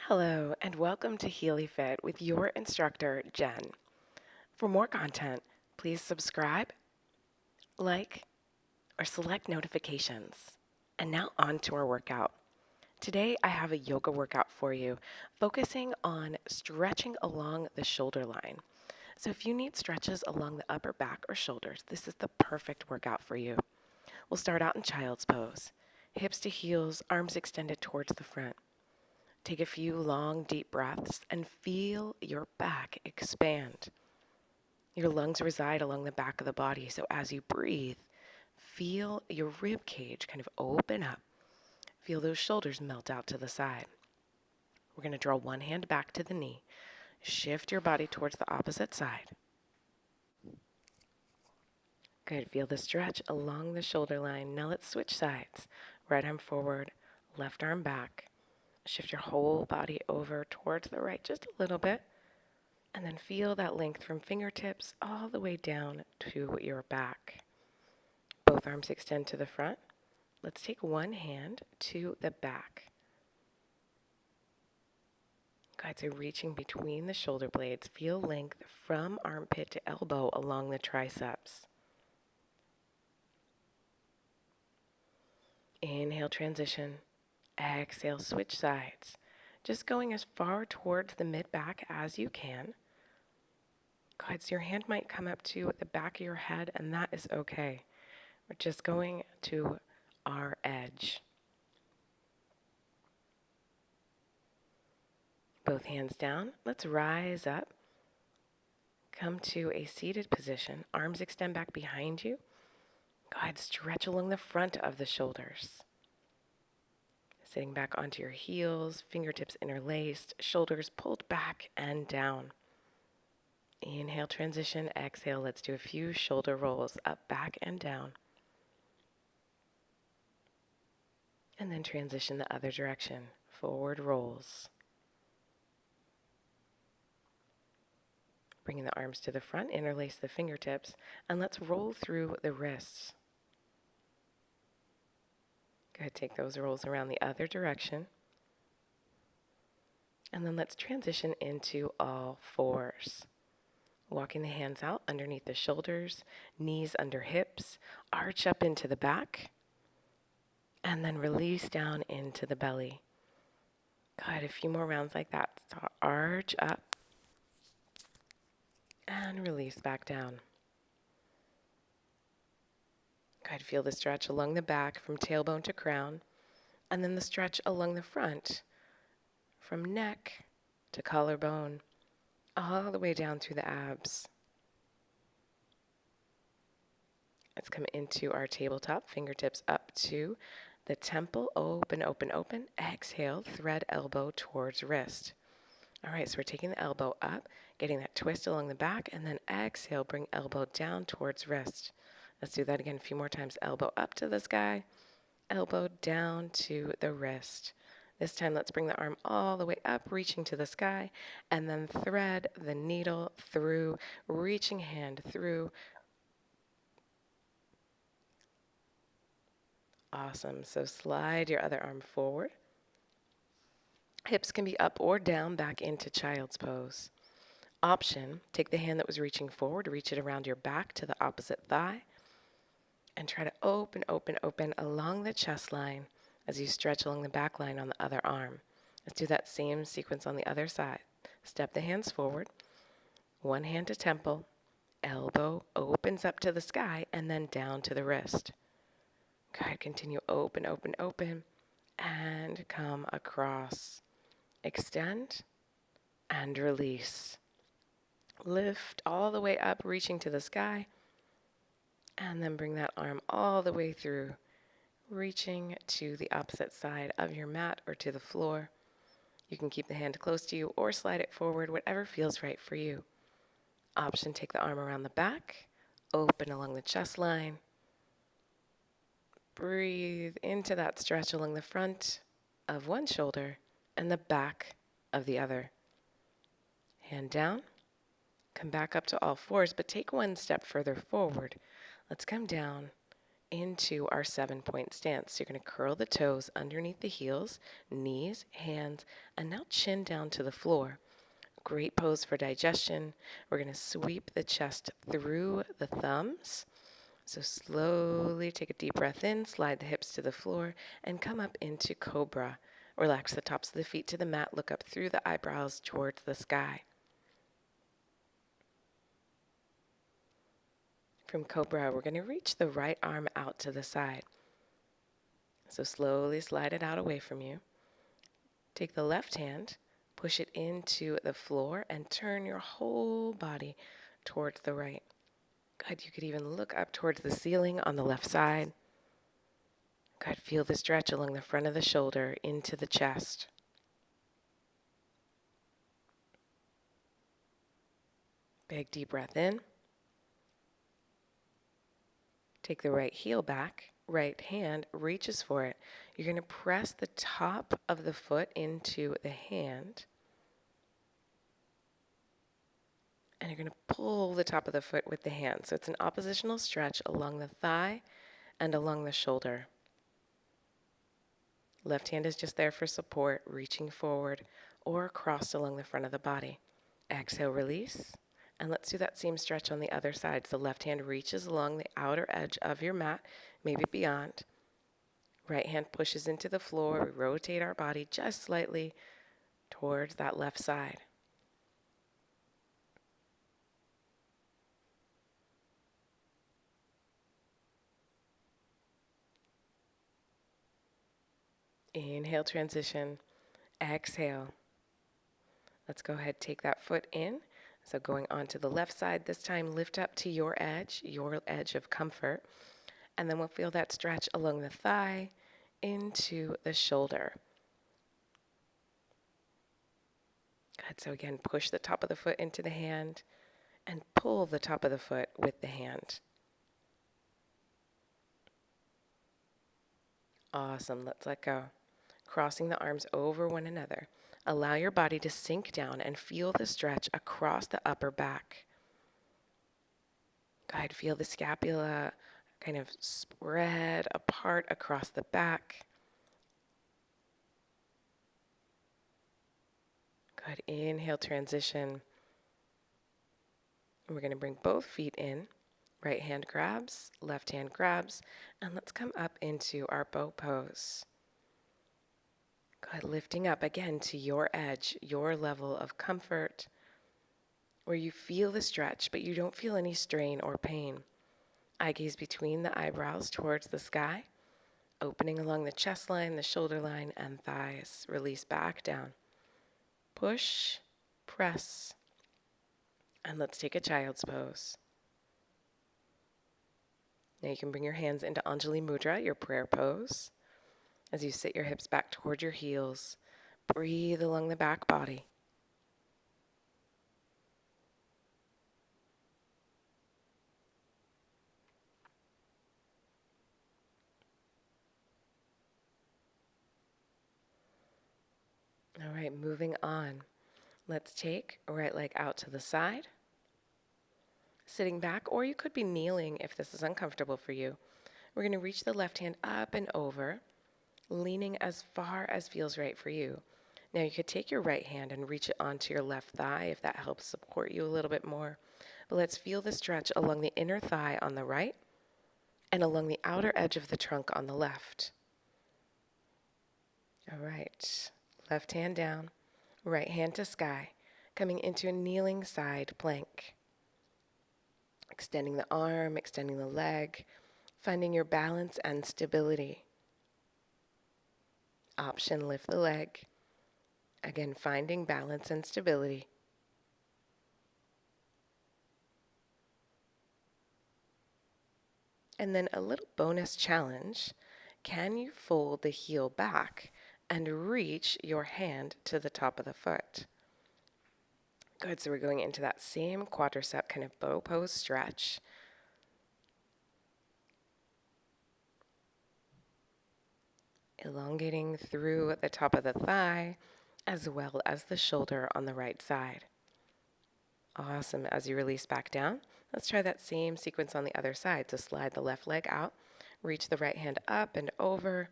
Hello, and welcome to Healy Fit with your instructor, Jen. For more content, please subscribe, like, or select notifications. And now on to our workout. Today I have a yoga workout for you, focusing on stretching along the shoulder line. So if you need stretches along the upper back or shoulders, this is the perfect workout for you. We'll start out in child's pose. Hips to heels, arms extended towards the front. Take a few long, deep breaths and feel your back expand. Your lungs reside along the back of the body, so as you breathe, feel your rib cage kind of open up. Feel those shoulders melt out to the side. We're going to draw one hand back to the knee. Shift your body towards the opposite side. Good. Feel the stretch along the shoulder line. Now let's switch sides. Right arm forward, left arm back. Shift your whole body over towards the right just a little bit. And then feel that length from fingertips all the way down to your back. Both arms extend to the front. Let's take one hand to the back. Good, so reaching between the shoulder blades, feel length from armpit to elbow along the triceps. Inhale, transition. Exhale, switch sides. Just going as far towards the mid-back as you can. Good, so your hand might come up to the back of your head, and that is okay. We're just going to our edge. Both hands down. Let's rise up. Come to a seated position. Arms extend back behind you. Go ahead, stretch along the front of the shoulders. Sitting back onto your heels, fingertips interlaced, shoulders pulled back and down. Inhale, transition. Exhale, let's do a few shoulder rolls up, back, and down. And then transition the other direction. Forward rolls. Bringing the arms to the front, interlace the fingertips, and let's roll through the wrists. Go ahead, take those rolls around the other direction. And then let's transition into all fours. Walking the hands out underneath the shoulders, knees under hips, arch up into the back, and then release down into the belly. Good, a few more rounds like that. So arch up and release back down. Good, feel the stretch along the back from tailbone to crown, and then the stretch along the front from neck to collarbone, all the way down through the abs. Let's come into our tabletop, fingertips up to the temple, open, open, open. Exhale, thread elbow towards wrist. All right, so we're taking the elbow up, getting that twist along the back, and then exhale, bring elbow down towards wrist. Let's do that again a few more times. Elbow up to the sky, elbow down to the wrist. This time, let's bring the arm all the way up, reaching to the sky, and then thread the needle through, reaching hand through. Awesome. So slide your other arm forward. Hips can be up or down, back into child's pose. Option, take the hand that was reaching forward, reach it around your back to the opposite thigh, and try to open, open, open along the chest line as you stretch along the back line on the other arm. Let's do that same sequence on the other side. Step the hands forward, one hand to temple, elbow opens up to the sky, and then down to the wrist. Good, continue open, open, open, and come across. Extend and release. Lift all the way up, reaching to the sky, and then bring that arm all the way through, reaching to the opposite side of your mat or to the floor. You can keep the hand close to you or slide it forward, whatever feels right for you. Option, take the arm around the back, open along the chest line. Breathe into that stretch along the front of one shoulder and the back of the other. Hand down, come back up to all fours, but take one step further forward. Let's come down, into our 7-point stance. So you're going to curl the toes underneath the heels, knees, hands, and now chin down to the floor. Great pose for digestion. We're going to sweep the chest through the thumbs. So slowly take a deep breath in, slide the hips to the floor, and come up into Cobra. Relax the tops of the feet to the mat, look up through the eyebrows towards the sky. From Cobra, we're going to reach the right arm out to the side. So slowly slide it out away from you. Take the left hand, push it into the floor, and turn your whole body towards the right. Good. You could even look up towards the ceiling on the left side. Good. Feel the stretch along the front of the shoulder into the chest. Big deep breath in. Take the right heel back. Right hand reaches for it. You're going to press the top of the foot into the hand. And you're going to pull the top of the foot with the hand. So it's an oppositional stretch along the thigh and along the shoulder. Left hand is just there for support, reaching forward or crossed along the front of the body. Exhale, release. And let's do that same stretch on the other side. So left hand reaches along the outer edge of your mat, maybe beyond. Right hand pushes into the floor. We rotate our body just slightly towards that left side. Inhale, transition. Exhale. Let's go ahead, take that foot in. So going on to the left side, this time lift up to your edge of comfort. And then we'll feel that stretch along the thigh into the shoulder. Good. So again, push the top of the foot into the hand and pull the top of the foot with the hand. Awesome. Let's let go. Crossing the arms over one another. Allow your body to sink down and feel the stretch across the upper back. Good. Feel the scapula kind of spread apart across the back. Good. Inhale, transition. And we're going to bring both feet in. Right hand grabs, left hand grabs, and let's come up into our bow pose. Good. Lifting up again to your edge, your level of comfort, where you feel the stretch, but you don't feel any strain or pain. Eye gaze between the eyebrows towards the sky, opening along the chest line, the shoulder line, and thighs. Release back down. Push, press, and let's take a child's pose. Now you can bring your hands into Anjali Mudra, your prayer pose. As you sit your hips back toward your heels, breathe along the back body. All right, moving on. Let's take right leg out to the side. Sitting back, or you could be kneeling if this is uncomfortable for you. We're going to reach the left hand up and over, leaning as far as feels right for you. Now you could take your right hand and reach it onto your left thigh if that helps support you a little bit more. But let's feel the stretch along the inner thigh on the right and along the outer edge of the trunk on the left. All right, left hand down, right hand to sky, coming into a kneeling side plank. Extending the arm, extending the leg, finding your balance and stability. Option, lift the leg. Again, finding balance and stability. And then a little bonus challenge. Can you fold the heel back and reach your hand to the top of the foot? Good, so we're going into that same quadricep kind of bow pose stretch. Elongating through the top of the thigh as well as the shoulder on the right side. Awesome. As you release back down, let's try that same sequence on the other side. So slide the left leg out, Reach the right hand up and over.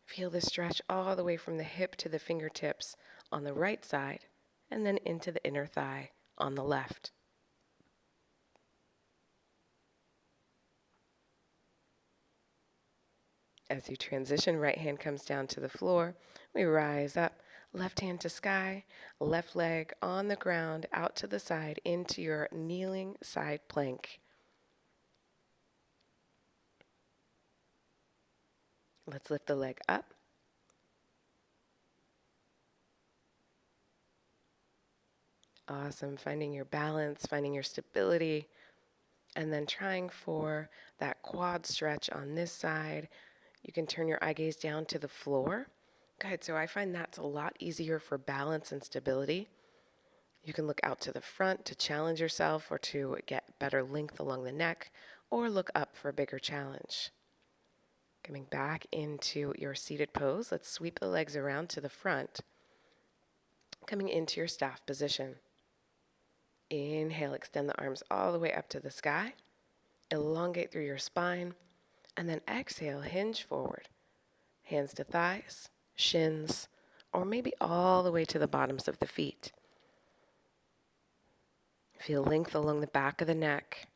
Feel the stretch all the way from the hip to the fingertips on the right side, and then into the inner thigh on the left. As you transition, right hand comes down to the floor. We rise up, left hand to sky, left leg on the ground, out to the side into your kneeling side plank. Let's lift the leg up. Awesome. Finding your balance, finding your stability, and then trying for that quad stretch on this side. You can turn your eye gaze down to the floor. Good. So I find that's a lot easier for balance and stability. You can look out to the front to challenge yourself or to get better length along the neck, or look up for a bigger challenge. Coming back into your seated pose, let's sweep the legs around to the front, coming into your staff position. Inhale, extend the arms all the way up to the sky, elongate through your spine, and then exhale, hinge forward. Hands to thighs, shins, or maybe all the way to the bottoms of the feet. Feel length along the back of the neck.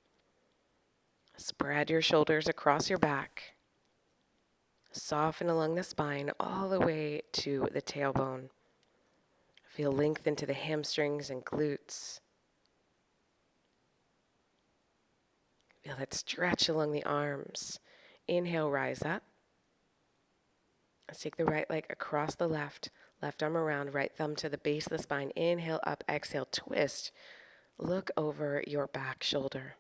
Spread your shoulders across your back. Soften along the spine all the way to the tailbone. Feel length into the hamstrings and glutes. Feel that stretch along the arms. Inhale, rise up. Let's take the right leg across the left arm around, right thumb to the base of the spine. Inhale, up, exhale, twist. Look over your back shoulder.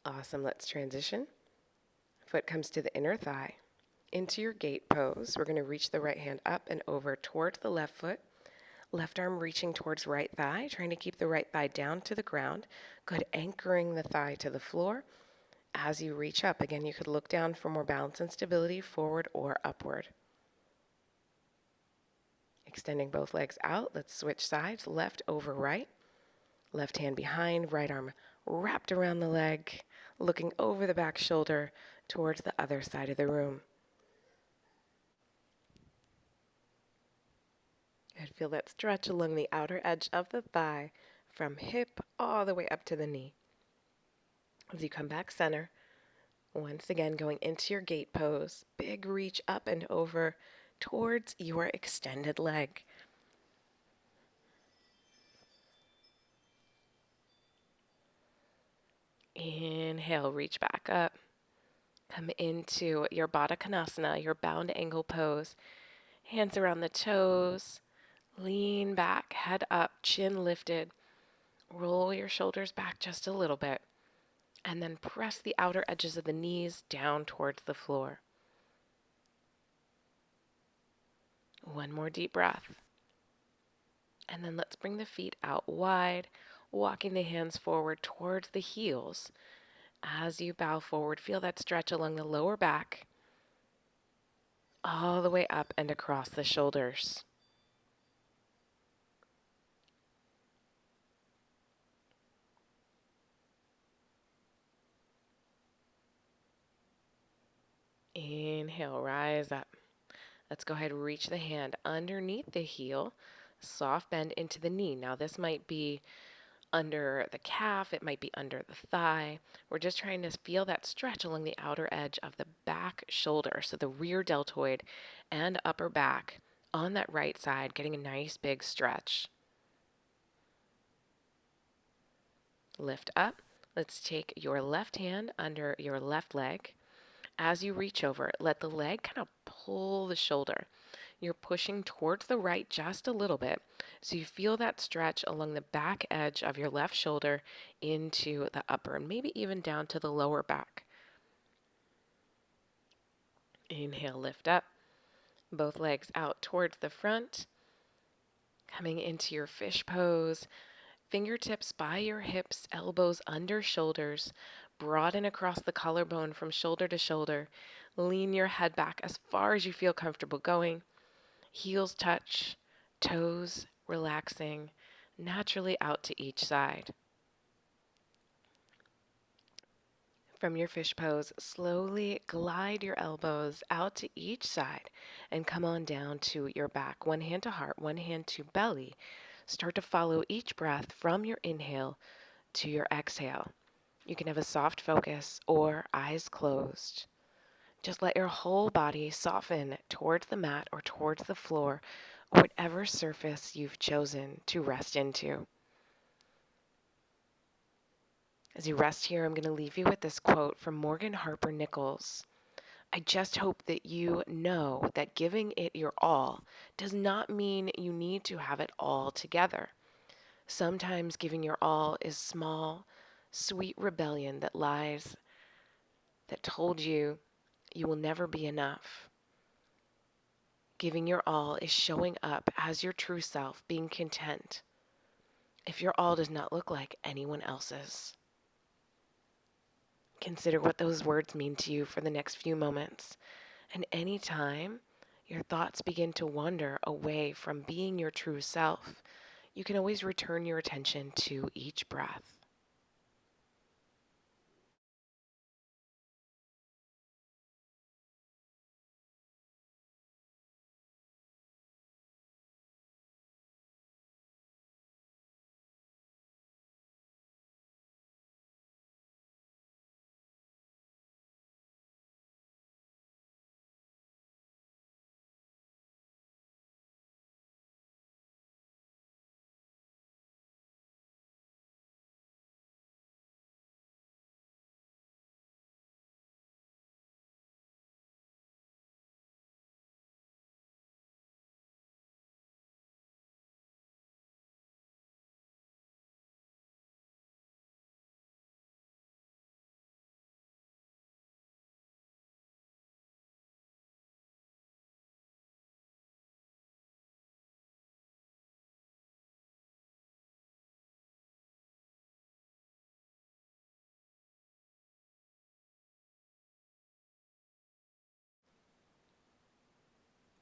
Awesome, let's transition. Foot comes to the inner thigh. Into your gate pose, we're going to reach the right hand up and over towards the left foot. Left arm reaching towards right thigh, trying to keep the right thigh down to the ground. Good, anchoring the thigh to the floor. As you reach up, again, you could look down for more balance and stability, forward or upward. Extending both legs out, let's switch sides, left over right. Left hand behind, right arm wrapped around the leg, looking over the back shoulder towards the other side of the room. Good. Feel that stretch along the outer edge of the thigh from hip all the way up to the knee. As you come back center, once again going into your gate pose, big reach up and over towards your extended leg. Inhale, reach back up. Come into your Baddha Konasana, your bound angle pose. Hands around the toes. Lean back, head up, chin lifted. Roll your shoulders back just a little bit. And then press the outer edges of the knees down towards the floor. One more deep breath. And then let's bring the feet out wide, walking the hands forward towards the heels. As you bow forward, feel that stretch along the lower back, all the way up and across the shoulders. Inhale, rise up. Let's go ahead and reach the hand underneath the heel, soft bend into the knee. Now this might be under the calf, it might be under the thigh. We're just trying to feel that stretch along the outer edge of the back shoulder, so the rear deltoid and upper back on that right side, getting a nice big stretch. Lift up. Let's take your left hand under your left leg. As you reach over, let the leg kind of pull the shoulder. You're pushing towards the right just a little bit, so you feel that stretch along the back edge of your left shoulder into the upper, and maybe even down to the lower back. Inhale, lift up. Both legs out towards the front. Coming into your fish pose. Fingertips by your hips, elbows under shoulders. broaden across the collarbone from shoulder to shoulder. Lean your head back as far as you feel comfortable going. Heels touch, toes relaxing naturally out to each side. From your fish pose, slowly glide your elbows out to each side and come on down to your back. One hand to heart, one hand to belly. Start to follow each breath from your inhale to your exhale. You can have a soft focus or eyes closed. Just let your whole body soften towards the mat or towards the floor or whatever surface you've chosen to rest into. As you rest here, I'm going to leave you with this quote from Morgan Harper Nichols. I just hope that you know that giving it your all does not mean you need to have it all together. Sometimes giving your all is small, sweet rebellion that told you you will never be enough. Giving your all is showing up as your true self, being content if your all does not look like anyone else's. Consider what those words mean to you for the next few moments. And anytime your thoughts begin to wander away from being your true self, you can always return your attention to each breath.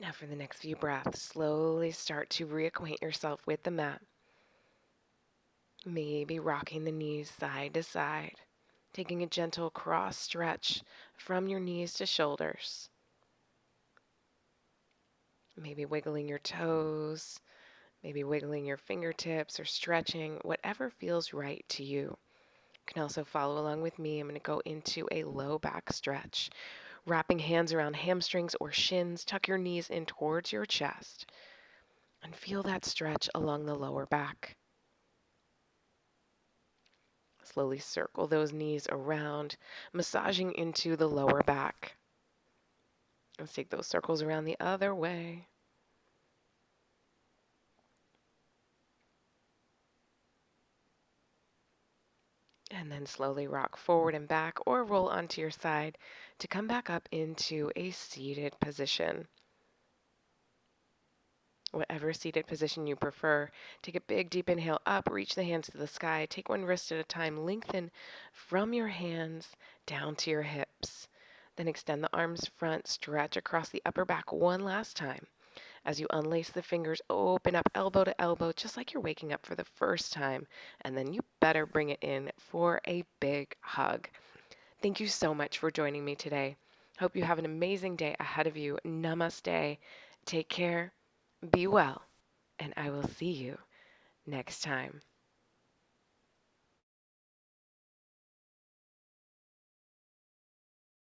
Now, for the next few breaths, slowly start to reacquaint yourself with the mat. Maybe rocking the knees side to side, taking a gentle cross stretch from your knees to shoulders. Maybe wiggling your toes, maybe wiggling your fingertips or stretching, whatever feels right to you. You can also follow along with me. I'm going to go into a low back stretch. Wrapping hands around hamstrings or shins, tuck your knees in towards your chest and feel that stretch along the lower back. Slowly circle those knees around, massaging into the lower back. Let's take those circles around the other way. And then slowly rock forward and back or roll onto your side to come back up into a seated position. Whatever seated position you prefer, take a big deep inhale up, reach the hands to the sky, take one wrist at a time, lengthen from your hands down to your hips. Then extend the arms front, stretch across the upper back one last time. As you unlace the fingers, open up elbow to elbow, just like you're waking up for the first time. And then you better bring it in for a big hug. Thank you so much for joining me today. Hope you have an amazing day ahead of you. Namaste. Take care. Be well. And I will see you next time.